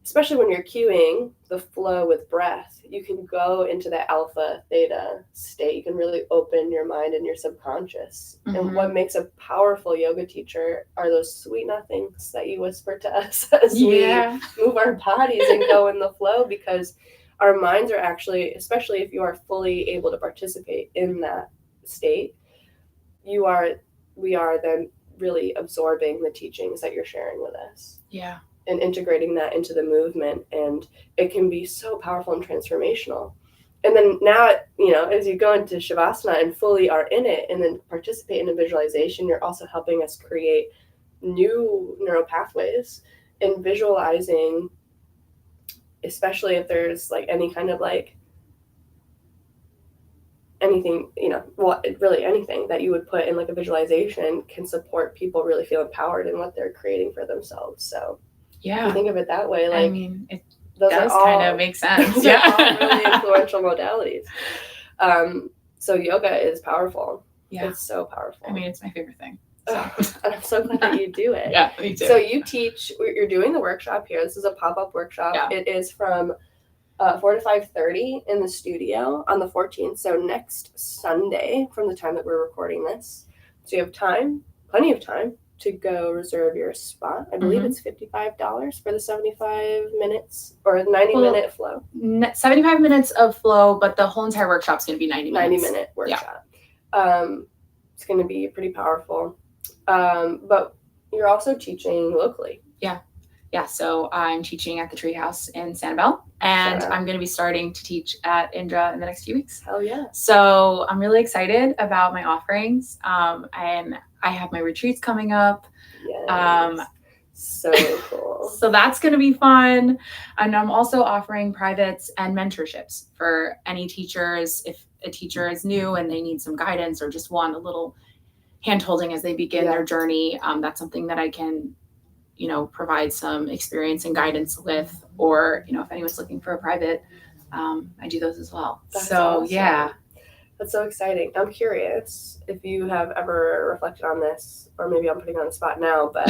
especially when you're cueing the flow with breath, you can go into that alpha theta state. You can really open your mind and your subconscious. And what makes a powerful yoga teacher are those sweet nothings that you whisper to us as we move our bodies and go in the flow, because our minds are actually, especially if you are fully able to participate in that state, we are then really absorbing the teachings that you're sharing with us. Yeah. And integrating that into the movement. And it can be so powerful and transformational. And then now, as you go into Shavasana and fully are in it and then participate in a visualization, you're also helping us create new neural pathways and visualizing, especially if there's like any kind of like anything, really anything that you would put in like a visualization can support people really feel empowered in what they're creating for themselves. So if you think of it that way, like, I mean, it those does are kind of make sense. Those are all really influential modalities. So yoga is powerful. Yeah. It's so powerful. I mean, it's my favorite thing. So. And I'm so glad that you do it. Yeah, me too. So you teach, you're doing the workshop here. This is a pop-up workshop. Yeah. It is from 4 to 5:30 in the studio on the 14th. So next Sunday from the time that we're recording this. So you have time, plenty of time to go reserve your spot. I believe it's $55 for the 75 minutes or 90-minute flow. 75 minutes of flow, but the whole entire workshop's going to be 90 minutes. 90-minute workshop. Yeah. It's going to be pretty powerful. But you're also teaching locally. Yeah, so I'm teaching at the Treehouse in Sanibel, and I'm going to be starting to teach at Indra in the next few weeks. Hell yeah. So I'm really excited about my offerings, and I have my retreats coming up. Yes. So cool. So that's going to be fun. And I'm also offering privates and mentorships for any teachers. If a teacher is new and they need some guidance or just want a little hand-holding as they begin their journey, that's something that I can provide some experience and guidance with, or, if anyone's looking for a private, I do those as well. That's so awesome. Yeah. That's so exciting. I'm curious if you have ever reflected on this, or maybe I'm putting you on the spot now, but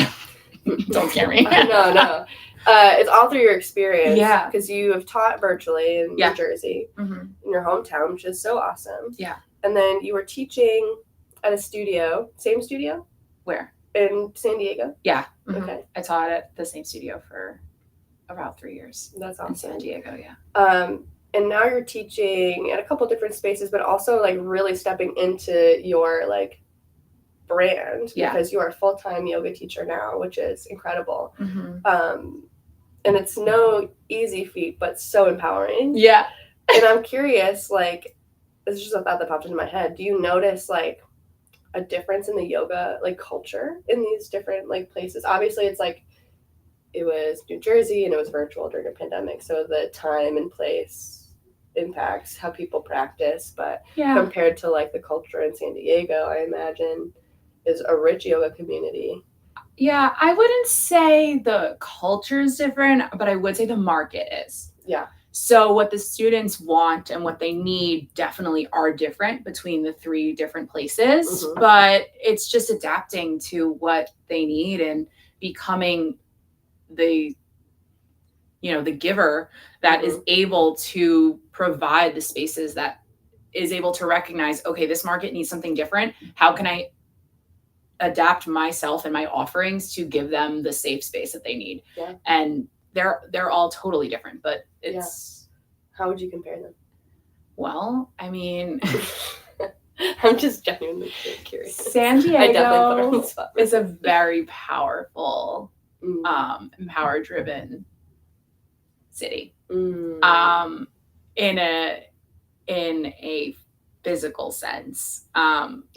don't scare me. No. It's all through your experience. Yeah. Because you have taught virtually in New Jersey, in your hometown, which is so awesome. Yeah. And then you were teaching at a studio, same studio? Where? In San Diego? Yeah. Okay. I taught at the same studio for about 3 years. That's awesome. In San Diego, yeah. And now you're teaching at a couple different spaces, but also like really stepping into your like brand, because you are a full-time yoga teacher now, which is incredible. And it's no easy feat, but so empowering. Yeah. And I'm curious, like, this is just a thought that popped into my head. Do you notice like a difference in the yoga like culture in these different like places? Obviously it's like it was New Jersey and it was virtual during a pandemic. So the time and place impacts how people practice. But compared to like the culture in San Diego, I imagine is a rich yoga community. Yeah, I wouldn't say the culture is different, but I would say the market is. Yeah. So what the students want and what they need definitely are different between the 3 different places, but it's just adapting to what they need and becoming the giver that is able to provide the spaces, that is able to recognize, okay, this market needs something different. How can I adapt myself and my offerings to give them the safe space that they need? Yeah. And they're all totally different, but it's How would you compare them? Well, I mean, I'm just genuinely curious. San Diego is a very powerful, empower driven city. In a physical sense.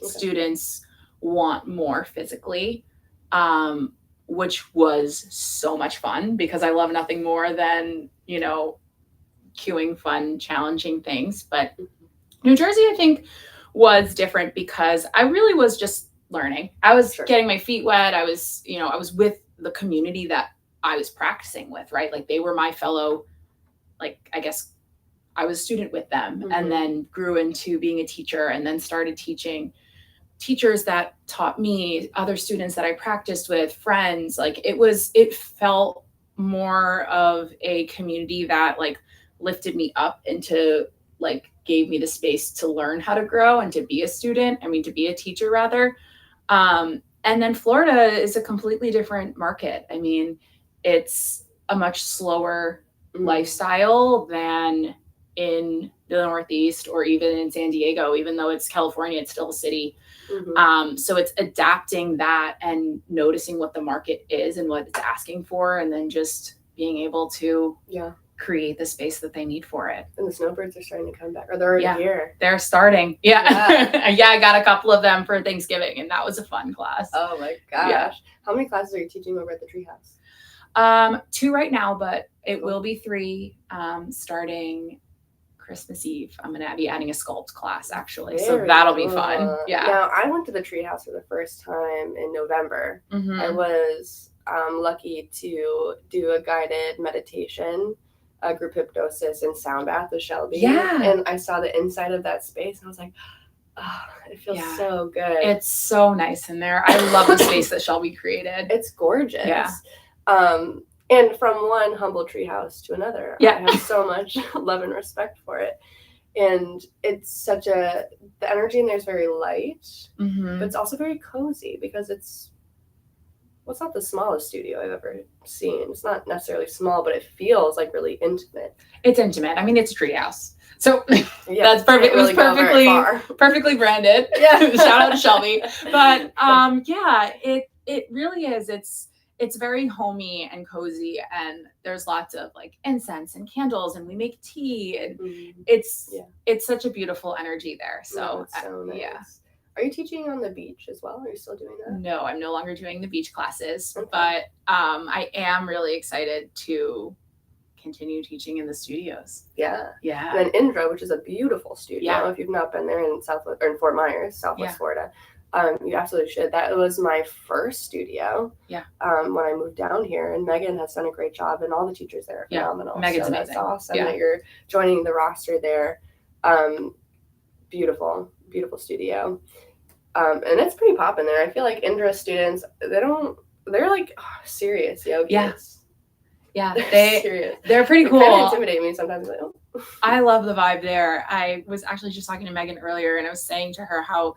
Students want more physically, which was so much fun because I love nothing more than, cueing fun, challenging things. But New Jersey, I think, was different because I really was just learning. I was getting my feet wet. I was with the community that I was practicing with, right? Like they were my fellow, like, I guess I was a student with them, and then grew into being a teacher, and then started teaching teachers that taught me, other students that I practiced with, friends. Like it felt more of a community that like lifted me up into, like, gave me the space to learn how to grow and to be a student. I mean, to be a teacher rather. And then Florida is a completely different market. I mean, it's a much slower lifestyle than in the Northeast or even in San Diego. Even though it's California, it's still a city. So it's adapting that and noticing what the market is and what it's asking for, and then just being able to create the space that they need for it. And the snowbirds are starting to come back, or they're already here. They're starting. I got a couple of them for Thanksgiving, and that was a fun class. Oh my gosh. How many classes are you teaching over at the Treehouse? 2 right now, but it will be 3 starting Christmas Eve. I'm going to be adding a sculpt class, actually. So that'll be fun. Yeah. Now, I went to the Treehouse for the first time in November. I was lucky to do a guided meditation, a group hypnosis, and sound bath with Shelby. Yeah. And I saw the inside of that space, and I was like, oh, it feels so good. It's so nice in there. I love the space that Shelby created. It's gorgeous. Yeah. And from one humble treehouse to another, I have so much love and respect for it. And it's the energy in there is very light, but it's also very cozy because it's not the smallest studio I've ever seen. It's not necessarily small, but it feels like really intimate. It's intimate. I mean, it's a treehouse. So that's perfect. Really, it was perfectly branded. Yeah. Shout out to Shelby. But it really is. It's very homey and cozy, and there's lots of like incense and candles, and we make tea, and it's such a beautiful energy there. So, so nice. Are you teaching on the beach as well? Are you still doing that? No, I'm no longer doing the beach classes, but I am really excited to continue teaching in the studios. Yeah. And then Indra, which is a beautiful studio. If you've not been there in in Fort Myers, Southwest Florida, you absolutely should. That was my first studio. When I moved down here, and Megan has done a great job, and all the teachers there are phenomenal. Megan's amazing. That's awesome that you're joining the roster there. Beautiful studio. And it's pretty poppin' there. I feel like Indra students, they're like serious yogis. They're pretty cool. They kind of intimidate me sometimes. Like, I love the vibe there. I was actually just talking to Megan earlier, and I was saying to her how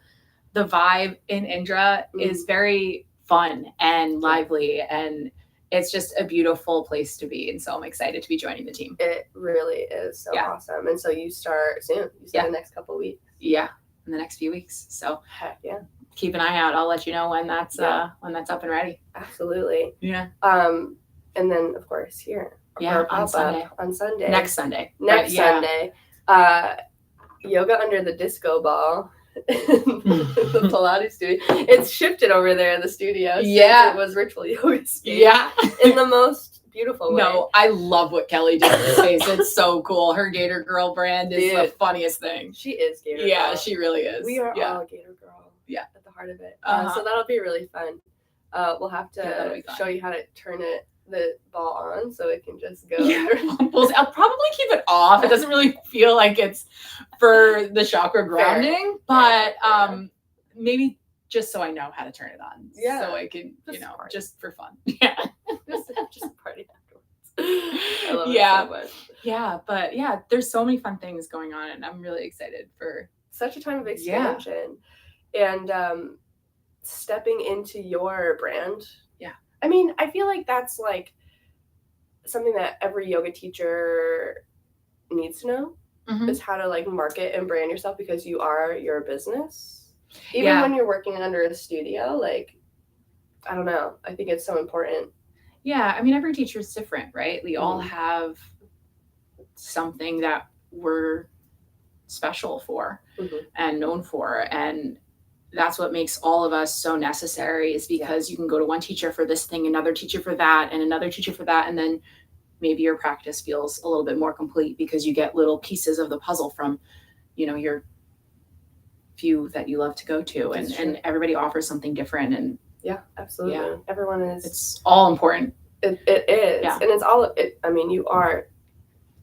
the vibe in Indra is very fun and lively, and it's just a beautiful place to be. And so I'm excited to be joining the team. It really is so awesome. And so you start soon. You start the next couple of weeks. Yeah, in the next few weeks. So heck yeah. Keep an eye out. I'll let you know when that's up and ready. Absolutely. Yeah. And then of course here. On Sunday. Next Sunday. Sunday. Yoga under the disco ball. the Pilates studio. It's shifted over there in the studio. Yeah. It was ritual yoga space. Yeah. In the most beautiful way. No, I love what Kelly did in the space. It's so cool. Her Gator Girl brand is the funniest thing. She is Gator Girl. Yeah, she really is. We are all Gator Girl. Yeah. At the heart of it. Uh-huh. So that'll be really fun. We'll have to show you how to turn the ball on so it can just go. Yeah. I'll probably keep it off. It doesn't really feel like it's for the chakra grounding, but maybe just so I know how to turn it on. Yeah. So I can, just for fun. Yeah. just party afterwards. I love it so much. Yeah, but there's so many fun things going on, and I'm really excited for such a time of expansion and stepping into your brand. Yeah. I mean, I feel like that's like something that every yoga teacher needs to know is how to like market and brand yourself, because you are your business. Even when you're working under a studio, like, I don't know. I think it's so important. Yeah. I mean, every teacher is different, right? We all have something that we're special for and known for. And that's what makes all of us so necessary, is because you can go to one teacher for this thing, another teacher for that, and another teacher for that. And then maybe your practice feels a little bit more complete because you get little pieces of the puzzle from, your few that you love to go to. And everybody offers something different. And yeah, absolutely. Yeah. Everyone is. It's all important. It is. Yeah. And it's all, I mean, you are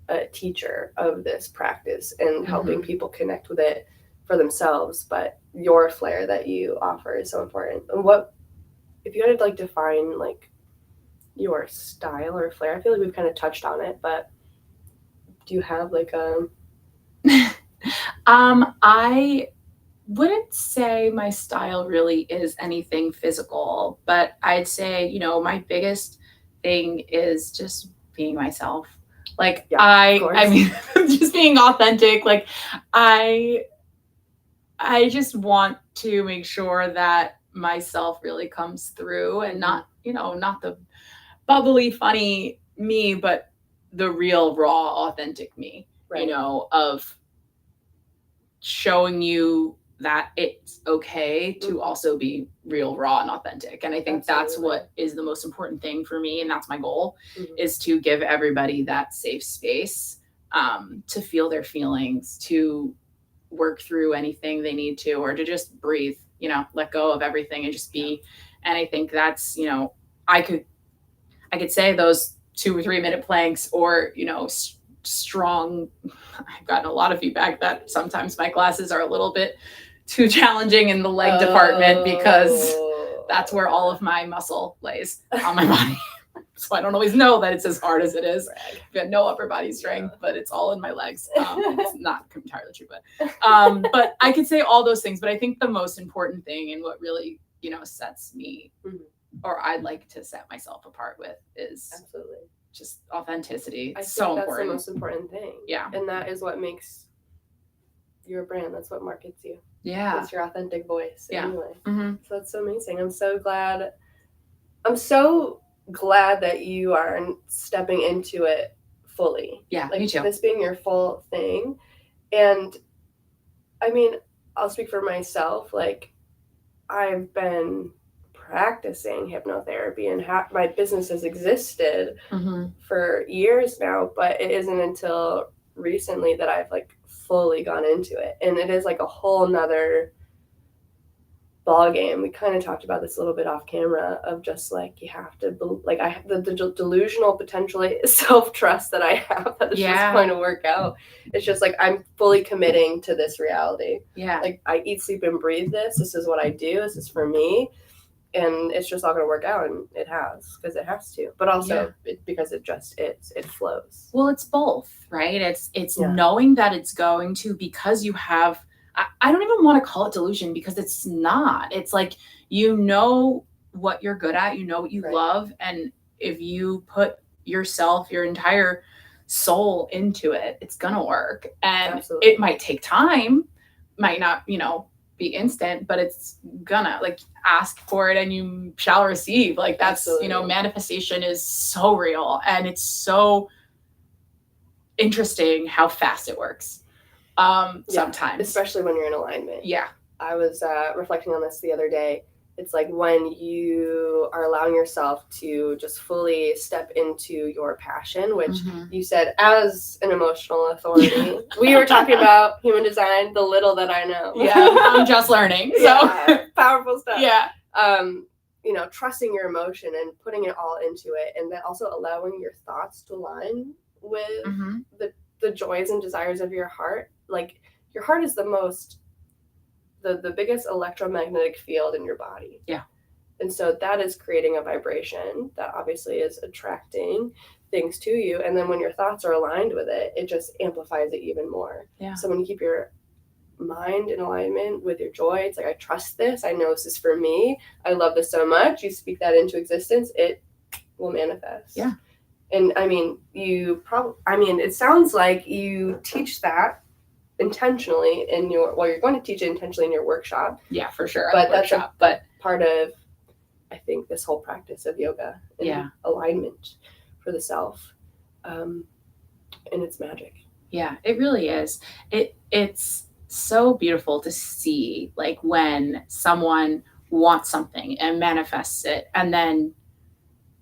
a teacher of this practice and helping people connect with it for themselves, but your flair that you offer is so important. And what, if you had to like define like your style or flair, I feel like we've kind of touched on it, but do you have like a I wouldn't say my style really is anything physical, but I'd say, my biggest thing is just being myself. Like, I mean, just being authentic. Like, I just want to make sure that myself really comes through, and not the bubbly, funny me, but the real, raw, authentic me, of showing you that it's okay to also be real, raw, and authentic. And I think that's what is the most important thing for me. And that's my goal, is to give everybody that safe space to feel their feelings, to work through anything they need to, or to just breathe, let go of everything and just be. And I think that's, I could say those 2 or 3 minute planks, or, strong. I've gotten a lot of feedback that sometimes my classes are a little bit too challenging in the leg department, because that's where all of my muscle lays on my body. So I don't always know that it's as hard as it is. I've got no upper body strength, but it's all in my legs. It's not entirely true, but I could say all those things. But I think the most important thing, and what really, sets me, or I'd like to set myself apart with, is just authenticity. It's so important. That's the most important thing. Yeah. And that is what makes your brand. That's what markets you. Yeah. It's your authentic voice. Yeah. Anyway. So that's so amazing. I'm so glad that you are stepping into it fully. Yeah, like, me too. This being your full thing. And I mean, I'll speak for myself. Like, I've been practicing hypnotherapy, and my business has existed for years now, but it isn't until recently that I've like fully gone into it. And it is like a whole nother ball game. We kind of talked about this a little bit off camera, of just like, you have to like, I have the delusional potentially self-trust that I have that it's just going to work out. It's just like, I'm fully committing to this reality. Yeah. Like, I eat, sleep, and breathe this. This is what I do. This is for me. And it's just all going to work out, and it has, because it has to. But also because it just is. It flows. Well, it's both, right? It's knowing that it's going to, because you have, I don't even want to call it delusion, because it's not. It's like, what you're good at, what you love. And if you put yourself, your entire soul into it, it's going to work. And it might take time, might not, be instant, but it's gonna, like, ask for it and you shall receive. Like, that's manifestation is so real, and it's so interesting how fast it works sometimes, especially when you're in alignment. I was reflecting on this the other day. It's like when you are allowing yourself to just fully step into your passion, which you said as an emotional authority. We were talking about human design, the little that I know. Yeah, I'm just learning. So yeah, powerful stuff. Yeah. You know, trusting your emotion and putting it all into it, and then also allowing your thoughts to align with the joys and desires of your heart. Like your heart is the biggest electromagnetic field in your body. Yeah. And so that is creating a vibration that obviously is attracting things to you. And then when your thoughts are aligned with it, it just amplifies it even more. Yeah. So when you keep your mind in alignment with your joy, it's like, I trust this. I know this is for me. I love this so much. You speak that into existence, it will manifest. Yeah. And I mean, it sounds like you teach that intentionally you're going to teach it intentionally in your workshop. Yeah, for sure. But that's part of, I think, this whole practice of yoga and alignment for the self. And it's magic. Yeah, it really is. It's so beautiful to see, like, when someone wants something and manifests it, and then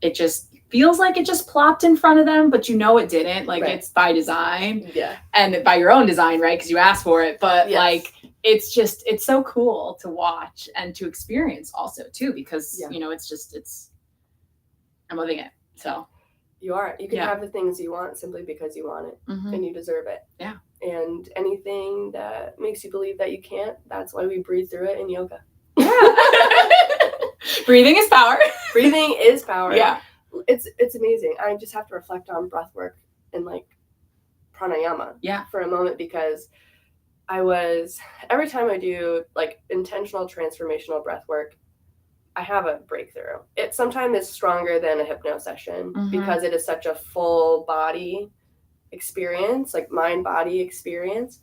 it just feels like it just plopped in front of them, but you know it didn't. Like, it's by design. Yeah. And by your own design, right? Because you asked for it. But like, it's so cool to watch and to experience also too, because you know, I'm loving it. So you can have the things you want simply because you want it and you deserve it. Yeah. And anything that makes you believe that you can't, that's why we breathe through it in yoga. Yeah. Breathing is power. Breathing is power. Yeah. It's amazing. I just have to reflect on breath work and like pranayama for a moment, because every time I do like intentional transformational breath work, I have a breakthrough. It sometimes is stronger than a hypno session because it is such a full body experience, like mind body experience.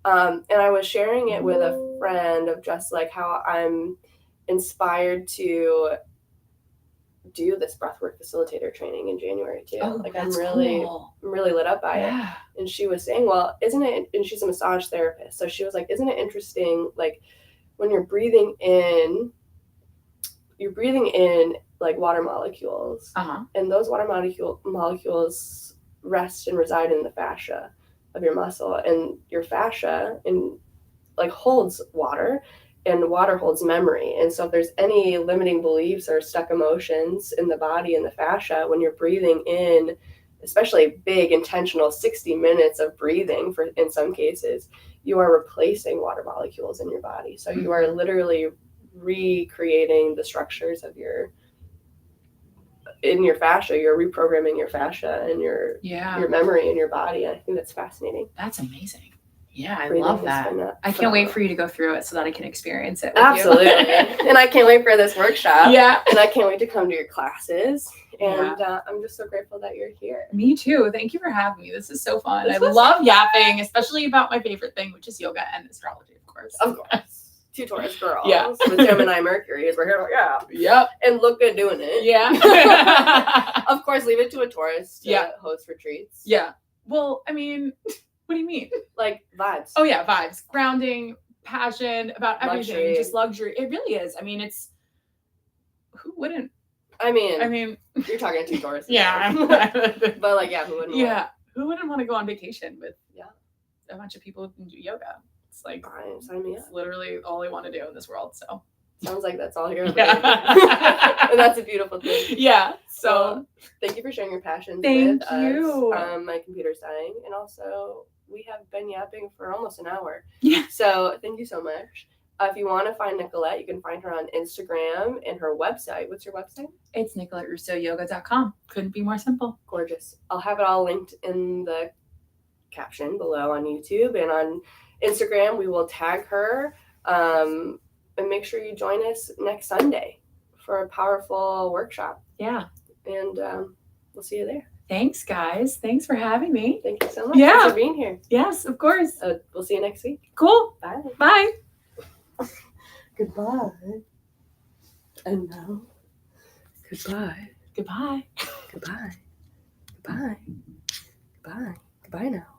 And I was sharing it with a friend of just like how I'm inspired to do this breathwork facilitator training in January too. Oh, like I'm really lit up by it. And she was saying, well, isn't it, and she's a massage therapist, so she was like, isn't it interesting, like when you're breathing in like water molecules, and those water molecules rest and reside in the fascia of your muscle, and your fascia like holds water, and water holds memory. And so if there's any limiting beliefs or stuck emotions in the body and the fascia, when you're breathing in, especially big intentional 60 minutes of breathing in some cases, you are replacing water molecules in your body. So you are literally recreating the structures of your fascia. You're reprogramming your fascia and your memory in your body. I think that's fascinating. That's amazing. Yeah, I love that. I can't wait for you to go through it so that I can experience it with Absolutely. And I can't wait for this workshop. Yeah. And I can't wait to come to your classes. And I'm just so grateful that you're here. Me too. Thank you for having me. This is so fun. I love yapping, especially about my favorite thing, which is yoga and astrology, of course. Of course. Two Taurus girls. Yeah. With Gemini Mercury's. We're here like, Yep. And look good doing it. Yeah. Of course, leave it to a Taurus to host retreats. Yeah. Well, I mean, what do you mean? Like vibes. Oh yeah, vibes. Grounding, passion, about everything. Luxury. Just luxury. It really is. I mean, who wouldn't? I mean, you're talking to Taurus. Yeah. But like, who wouldn't? Yeah. Who wouldn't want to go on vacation with a bunch of people who can do yoga? It's like, sign me up. It's literally all I want to do in this world. So sounds like that's all here. Yeah. And that's a beautiful thing. Yeah. So thank you for sharing your passion with you. My computer's dying, and also we have been yapping for almost an hour. Yeah. So thank you so much. If you want to find Nicolette, you can find her on Instagram and her website. What's your website? It's NicoletteRussoYoga.com. Couldn't be more simple. Gorgeous. I'll have it all linked in the caption below on YouTube, and on Instagram we will tag her. And make sure you join us next Sunday for a powerful workshop. Yeah. And we'll see you there. Thanks, guys. Thanks for having me. Thank you so much for being here. Yes, of course. We'll see you next week. Cool. Bye. Bye. Goodbye. And now, goodbye. Goodbye. Goodbye. Goodbye. Goodbye. Goodbye now.